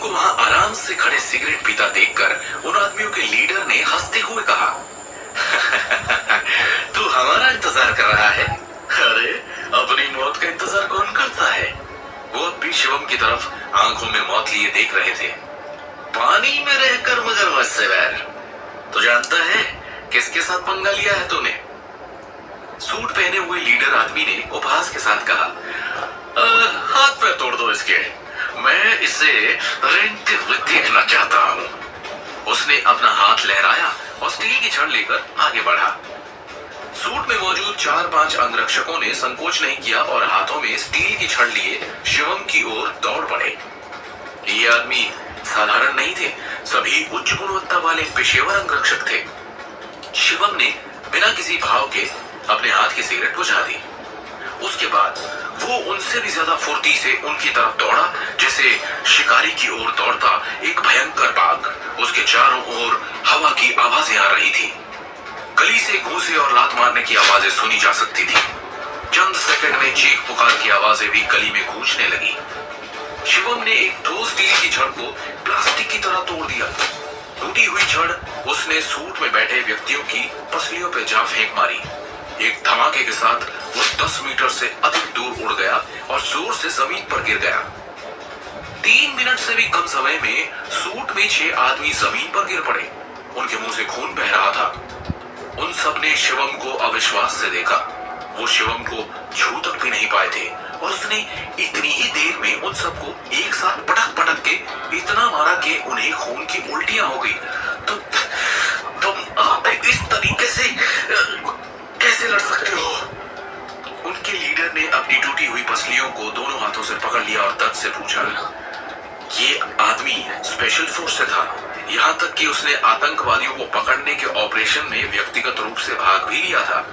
को वहां आराम से खड़े सिगरेट पीता देखकर उन आदमियों के लीडर ने हंसते हुए कहा, तू हमारा इंतजार कर रहा है? अरे अपनी मौत का इंतजार कौन करता है? वो अब भी शिवम की तरफ आंखों में मौत लिए देख रहे थे। पानी में रहकर मगरमच्छ से वैर, तो जानता है किसके साथ पंगा लिया है तूने? सूट पहने हुए लीडर आदमी ने उपहास के साथ कहा, हाथ पे तोड़ दो इसके, मैं इसे रेंगते हुए देखना चाहता हूँ। उसने अपना हाथ लहराया और स्टील की छड़ लेकर आगे बढ़ा। सूट में मौजूद 4-5 अंगरक्षकों ने संकोच नहीं किया और हाथों में स्टील की छड़ लिए शिवम की ओर दौड़ पड़े। ये आदमी साधारण नहीं थे, सभी उच्च गुणवत्ता वाले पेशेवर अंगरक्षक थे। शिवम ने बिना किसी भाव के अपने हाथ की सिगरेट बुझा दी। उसके बाद वो उनसे भी ज्यादा फुर्ती से उनकी तरफ दौड़ा, जैसे शिकारी की ओर दौड़ता एक भयंकर बाघ। उसके चारों ओर हवा की आवाजें आ रही थी। गली से घूंसे और लात मारने की आवाजें सुनी जा सकती थी। चंद सेकंड में चीख पुकार की आवाजें भी गली में गूंजने लगी। शिवम ने एक ठोस स्टील की छड़ को प्लास्टिक की तरह तोड़ दिया। टूटी हुई छड़ उसने सूट में बैठे व्यक्तियों की पसलियों पे जा फेंक मारी। एक धमाके के साथ वो 10 मीटर से अधिक दूर उड़ गया और जोर से जमीन पर गिर गया। 3 मिनट से भी कम समय में सूट में 6 आदमी जमीन पर गिर पड़े। उनके मुंह से खून बह रहा था। उन सब ने शिवम को अविश्वास से देखा। वो शिवम को छू तक भी नहीं पाए थे और उसने इतनी ही देर में उन सबको एक साथ पटक पटक के इतना मारा कि उन्हें खून की उल्टियां हो गई। तुम इस तरीके से कैसे लड़ सकते हो? उनके लीडर ने अपनी टूटी हुई पसलियों को दोनों हाथों से पकड़ लिया और दर्द से पूछा। ये आदमी स्पेशल फोर्स से था, यहाँ तक कि उसने आतंकवादियों को पकड़ने के ऑपरेशन में व्यक्तिगत रूप से भाग भी लिया था।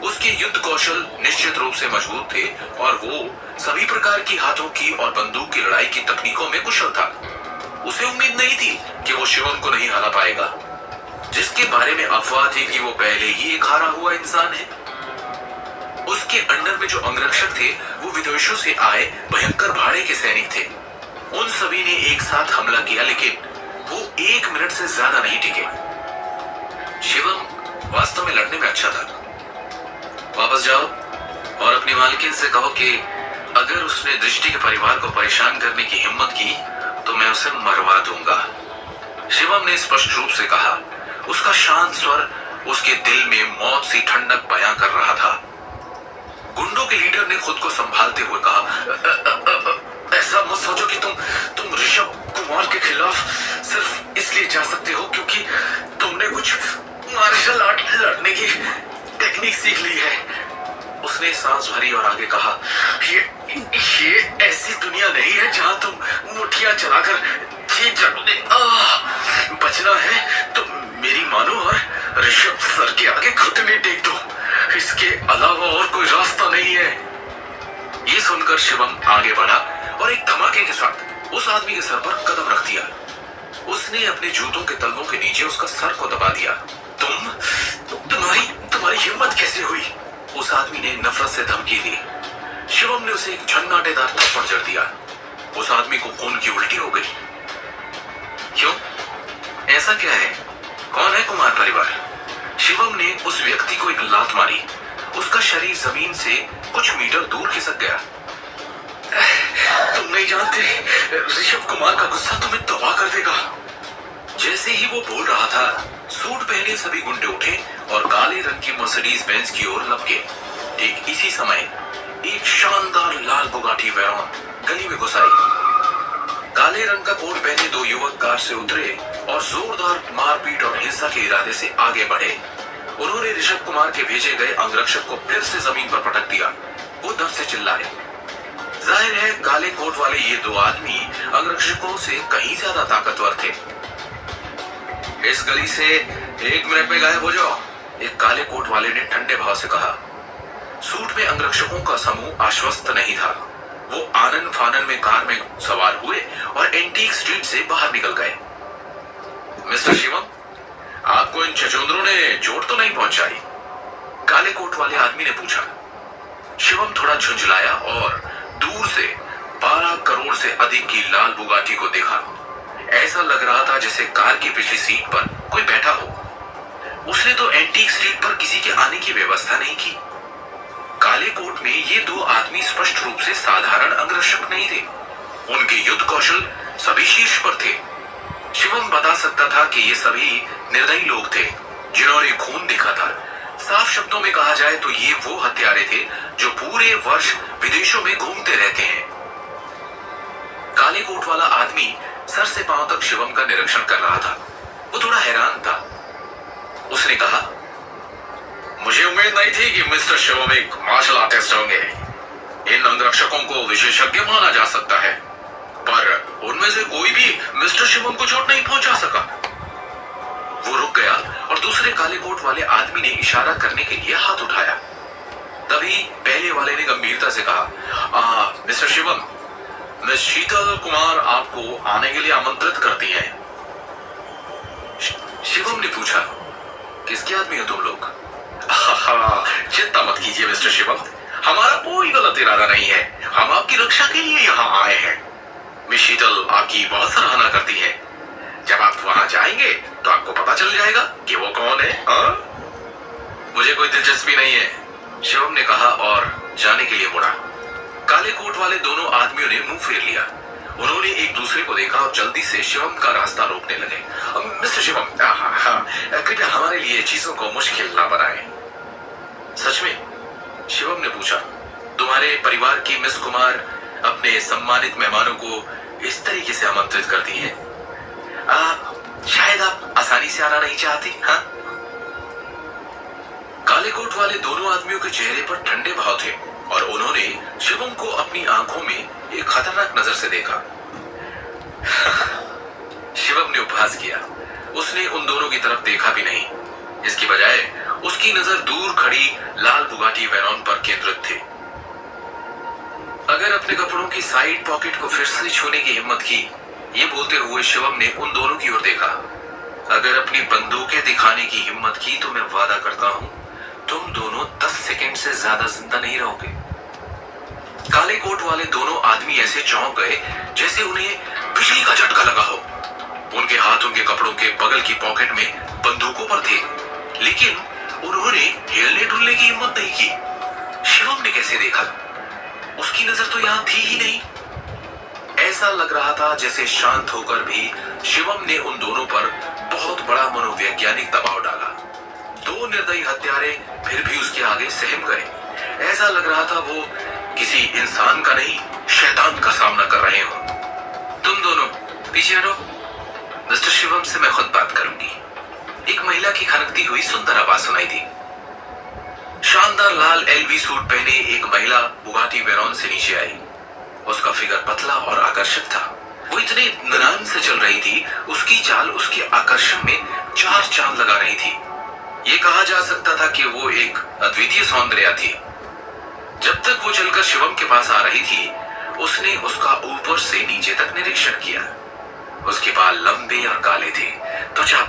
उसके युद्ध कौशल निश्चित रूप से मजबूत थे और वो सभी प्रकार की हाथों की और बंदूक की लड़ाई की तकनीकों में कुशल था। उसे उम्मीद नहीं थी कि वो शिवम को नहीं हरा पाएगा, जिसके बारे में अफवाह थी कि वो पहले ही एक हारा हुआ इंसान है। उसके अंडर में जो अंगरक्षक थे वो विदेशों से आए भयंकर भाड़े के सैनिक थे। उन सभी ने एक साथ हमला किया, लेकिन वो 1 मिनट से ज्यादा नहीं टिके। शिवम वास्तव में लड़ने में अच्छा था। वापस जाओ और अपनी मालकिन से कहो कि अगर उसने दृष्टि के परिवार को परेशान करने की हिम्मत की तो मैं उसे मरवा दूंगा। शिवम ने स्पष्ट रूप से कहा। उसका शांत स्वर उसके दिल में मौत सी ठंडक बयां कर रहा था। गुंडों के लीडर ने खुद को संभालते हुए कहा, ऐसा मत सोचो कि तुम ऋषभ कुमार के खिलाफ सिर्फ इसलिए जा सकते हो क्योंकि तुमने कुछ मार्शल आर्ट लड़ने की टेक्निक सीख ली है। उसने सांस भरी और आगे कहा, ये ऐसी दुनिया नहीं है जहां तुम मुठ्ठियां चलाकर जीत जाओगे। बचना है तो मेरी मानो और ऋषभ सर के आगे घुटने टेक दो। इसके अलावा और कोई रास्ता नहीं है। ये सुनकर शिवम आगे बढ़ा और एक धमाके के साथ उस आदमी के सर पर कदम रख दिया। उसने अपने जूतों के तलवों के नीचे उसका सर को दबा दिया। तुम्हारी हिम्मत कैसे हुई? उस आदमी ने नफरत से धमकी दी। शिवम ने उसे एक झन्नाटेदार थप्पड़ जड़ दिया। उस आदमी को खून की उल्टी हो गई। क्यों? ऐसा क्या है? कौन है कुमार परिवार? शिवम ने उस व्यक्ति को एक लात मारी। उसका शरीर जमीन से कुछ मीटर दूर खिसक गया। तुम नहीं जानते, ऋषभ कुमार का गुस्सा तुम्हें तबाह कर देगा। जैसे ही वो बोल रहा था, सूट पहने सभी गुंडे उठे और काले रंग की मर्सिडीज बेंज की ओर लपके। ठीक इसी समय एक शानदार लाल बुगाटी वेरॉन गली में घुस आई। काले रंग का कोट पहने 2 युवक कार से उतरे और जोरदार मारपीट और हिंसा के इरादे से आगे बढ़े। उन्होंने ऋषभ कुमार के भेजे गए अंगरक्षक को फिर से जमीन पर पटक दिया। वो दर्द से चिल्लाए। जाहिर है काले कोट वाले ये 2 आदमी अंगरक्षकों से कहीं ज्यादा ताकतवर थे। इस गली से 1 मिनट में गायब हो जाओ, एक काले कोट वाले ने ठंडे भाव से कहा। सूट में अंगरक्षकों का समूह आश्वस्त नहीं था। वो आनन फानन में कार में सवार हुए और एंटीक स्ट्रीट से बाहर निकल गए। मिस्टर शिवम, आपको इन छछूंदरों ने चोट तो नहीं पहुंचाई? काले कोट वाले आदमी ने पूछा। शिवम थोड़ा झुंझलाया और दूर से 12 करोड़ से अधिक की लाल बुगाटी को देखा। ऐसा लग रहा था जैसे कार की पिछली सीट पर कोई बैठा हो। उसने तो एंटीक स्ट्रीट पर किसी के आने की व्यवस्था नहीं की। काले कोट में ये दो आदमी स्पष्ट रूप से साधारण अंगरक्षक नहीं थे। उनके युद्ध कौशल सभी शीर्ष पर थे। शिवम बता सकता था कि ये सभी निर्दयी लोग थे जिन्होंने खून देखा था। साफ शब्दों में कहा जाए तो ये वो हत्यारे थे जो पूरे वर्ष विदेशों में घूमते रहते हैं। काले कोट वाला आदमी सर से पांव तक शिवम का निरीक्षण कर रहा था। वो थोड़ा हैरान था। उसने कहा, मुझे उम्मीद नहीं थी कि मिस्टर शिवम एक मार्शल आर्टिस्ट होंगे। इन अंगरक्षकों को विशेषज्ञ माना जा सकता है, पर उनमें से कोई भी मिस्टर शिवम को चोट नहीं पहुंचा सका। वो रुक गया और दूसरे काले कोट वाले आदमी ने इशारा करने के लिए हाथ उठाया। तभी पहले वाले ने गंभीरता से कहा, मिस्टर शिवम, मिस शीतल कुमार आपको आने के लिए आमंत्रित करती है। शिवम ने पूछा, किसके आदमी हो तुम लोग? चिंता मत कीजिए मिस्टर शिवम, हमारा कोई गलत इरादा नहीं है। हम आपकी रक्षा के लिए यहाँ आए हैं। मिस शीतल आपकी बहुत सराहना करती है। जब आप वहां जाएंगे तो आपको पता चल जाएगा कि वो कौन है। मुझे कोई दिलचस्पी नहीं है, शिवम ने कहा और जाने के लिए मुड़ा। काले कोट वाले दोनों आदमियों ने मुंह फेर लिया। उन्होंने एक दूसरे को देखा और जल्दी से शिवम का रास्ता रोकने लगे। मिस्टर शिवम, कृपया हमारे लिए चीजों को मुश्किल ना बनाएं। सच में? शिवम ने पूछा। तुम्हारे परिवार की मिस कुमार अपने सम्मानित मेहमानों को इस तरीके से आमंत्रित करती हैं? शायद आप आसानी से आना नहीं चाहती। हाँ? काले कोट वाले दोनों आदमियों के चेहरे पर ठंडे भाव थे और उन्होंने शिवम को अपनी आंखों में एक खतरनाक नजर से देखा। शिवम ने उपहास किया। उसने उन दोनों की तरफ देखा भी नहीं। इसकी बजाय उसकी नजर दूर खड़ी लाल बुगाटी वेरॉन पर केंद्रित थी। अगर अपने कपड़ों की साइड पॉकेट को फिर से छूने की हिम्मत की, ये बोलते हुए शिवम ने उन दोनों की ओर देखा। अगर अपनी बंदूकें दिखाने की हिम्मत की तो मैं वादा करता हूं तुम दोनों 10 सेकंड से ज्यादा जिंदा नहीं रहोगे। काले कोट वाले दोनों आदमी ऐसे चौंक गए जैसे उन्हें बिजली का झटका लगा हो। उनके हाथ उनके कपड़ों के बगल की पॉकेट में बंदूकों पर थे, लेकिन उन्होंने हिलने डुलने की हिम्मत नहीं की। शिवम ने कैसे देखा? उसकी नजर तो यहां थी ही नहीं। ऐसा लग रहा था जैसे शांत होकर भी शिवम ने उन दोनों पर बहुत बड़ा मनोवैज्ञानिक दबाव डाला। दो निर्दयी हत्यारे फिर भी उसके आगे सहम गए। ऐसा लग रहा था वो किसी इंसान का नहीं, शैतान का सामना कर रहे हो। तुम दोनों पीछे हटो, मिस्टर शिवम से मैं खुद बात करूंगी। एक महिला की खनकती हुई सुंदर आवाज सुनाई दी। शानदार लाल एलवी सूट पहने एक महिला बुगाटी वेरॉन से नीचे आई। उसका फिगर पतला और आकर्षक था। वो इतने निरान से चल रही थी, उसकी चाल उसके आकर्षण में 4 चांद लगा रही थी। ये कहा जा सकता था कि वो एक अद्वितीय सौंदर्य थी। जब तक वो चलकर शिवम के पास आ रही थी, उसने उसका ऊपर से नीचे तक निरीक्षण किया। उसके बाल लंबे और काले थे, त्वचा